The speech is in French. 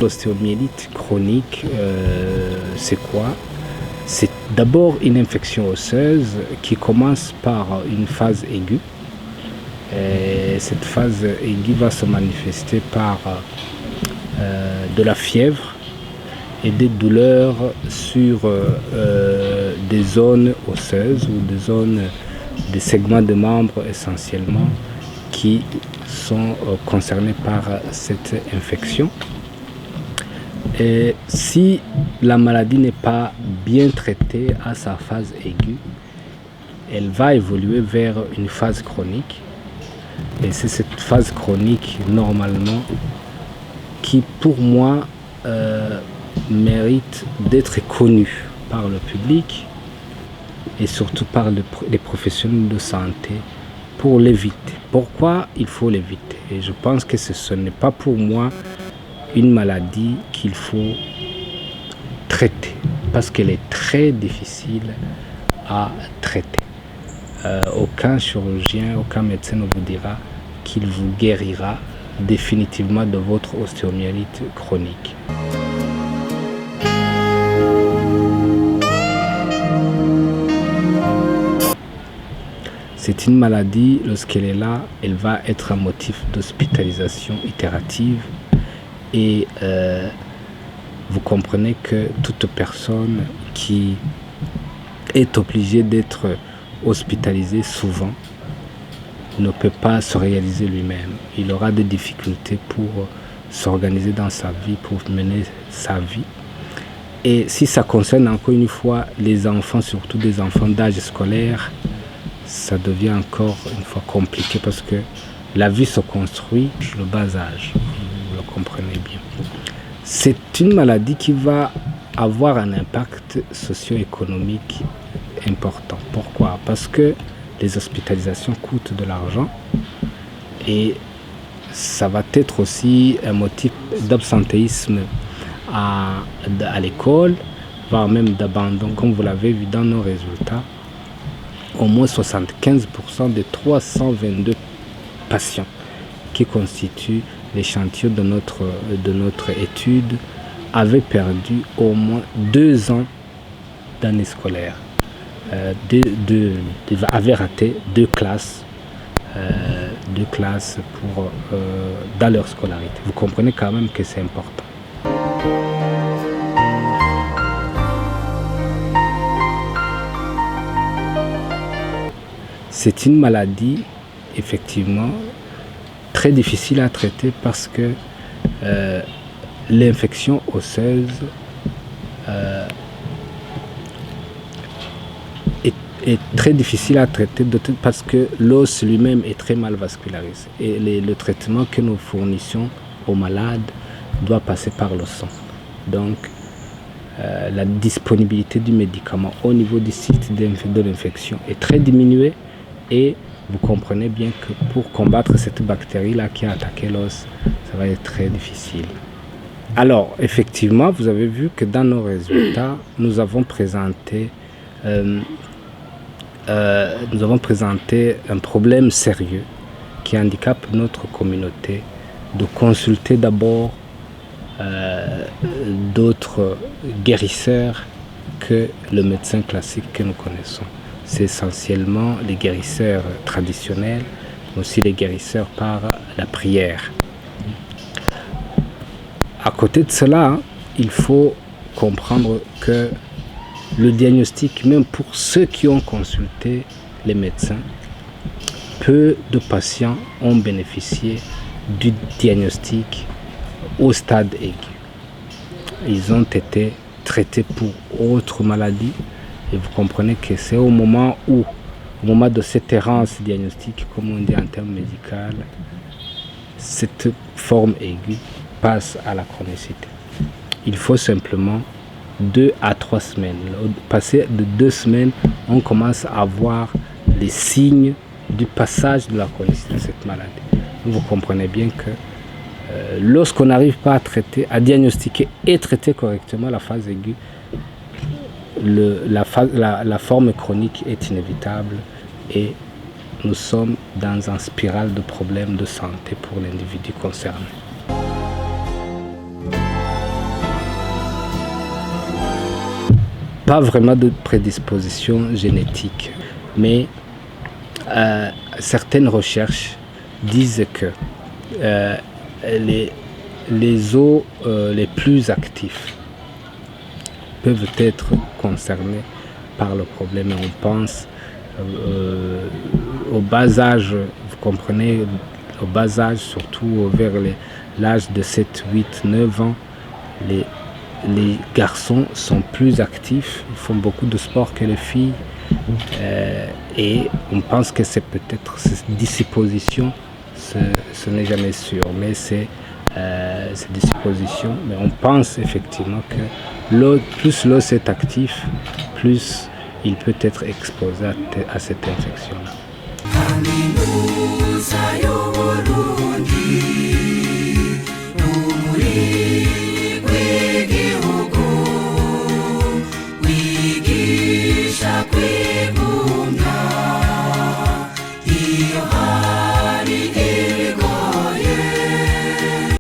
L'ostéomyélite chronique, c'est quoi? C'est d'abord une infection osseuse qui commence par une phase aiguë. Et cette phase aiguë va se manifester par de la fièvre et des douleurs sur des zones osseuses ou des segments de membres essentiellement qui sont concernés par cette infection. Et si la maladie n'est pas bien traitée à sa phase aiguë, elle va évoluer vers une phase chronique. Et c'est cette phase chronique, normalement, qui, pour moi, mérite d'être connue par le public et surtout par les professionnels de santé pour l'éviter. Pourquoi il faut l'éviter? Et je pense que ce n'est pas pour moi une maladie qu'il faut traiter parce qu'elle est très difficile à traiter. Aucun chirurgien, aucun médecin ne vous dira qu'il vous guérira définitivement de votre ostéomyélite chronique. C'est une maladie, lorsqu'elle est là, elle va être un motif d'hospitalisation itérative et vous comprenez que toute personne qui est obligée d'être hospitalisé souvent ne peut pas se réaliser lui-même. Il aura des difficultés pour s'organiser dans sa vie, pour mener sa vie. Et si ça concerne encore une fois les enfants, surtout des enfants d'âge scolaire, ça devient encore une fois compliqué parce que la vie se construit le bas âge. Vous le comprenez bien. C'est une maladie qui va avoir un impact socio-économique important. Pourquoi? Parce que les hospitalisations coûtent de l'argent et ça va être aussi un motif d'absentéisme à l'école, voire même d'abandon. Comme vous l'avez vu dans nos résultats, au moins 75% des 322 patients qui constituent l'échantillon de notre étude avaient perdu au moins 2 ans d'année scolaire. Avaient raté 2 classes dans leur scolarité. Vous comprenez quand même que c'est important. C'est une maladie, effectivement, très difficile à traiter parce que l'infection osseuse est très difficile à traiter parce que l'os lui-même est très mal vascularisé. Et le traitement que nous fournissons aux malades doit passer par le sang. Donc, la disponibilité du médicament au niveau du site de l'infection est très diminuée. Et vous comprenez bien que pour combattre cette bactérie-là qui a attaqué l'os, ça va être très difficile. Alors, effectivement, vous avez vu que dans nos résultats, nous avons présenté un problème sérieux qui handicape notre communauté de consulter d'abord d'autres guérisseurs que le médecin classique que nous connaissons. C'est essentiellement les guérisseurs traditionnels, mais aussi les guérisseurs par la prière. À côté de cela, il faut comprendre que le diagnostic, même pour ceux qui ont consulté les médecins, peu de patients ont bénéficié du diagnostic au stade aigu. Ils ont été traités pour autres maladies. Et vous comprenez que c'est au moment de cette errance diagnostique, comme on dit en termes médicaux, cette forme aiguë passe à la chronicité. Il faut simplement 2 à 3 semaines. Passé de 2 semaines, on commence à voir les signes du passage de la chronicité de cette maladie. Vous comprenez bien que lorsqu'on n'arrive pas à diagnostiquer et traiter correctement la phase aiguë, la forme chronique est inévitable et nous sommes dans une spirale de problèmes de santé pour l'individu concerné. pas vraiment de prédisposition génétique, mais certaines recherches disent que les os les plus actifs peuvent être concernés par le problème. Et on pense au bas âge, vous comprenez, au bas âge, surtout vers l'âge de 7, 8, 9 ans, les garçons sont plus actifs, ils font beaucoup de sport que les filles. Et on pense que c'est peut-être cette disposition, ce n'est jamais sûr, mais c'est des suppositions. Mais on pense effectivement que plus l'os est actif, plus il peut être exposé à cette infection-là.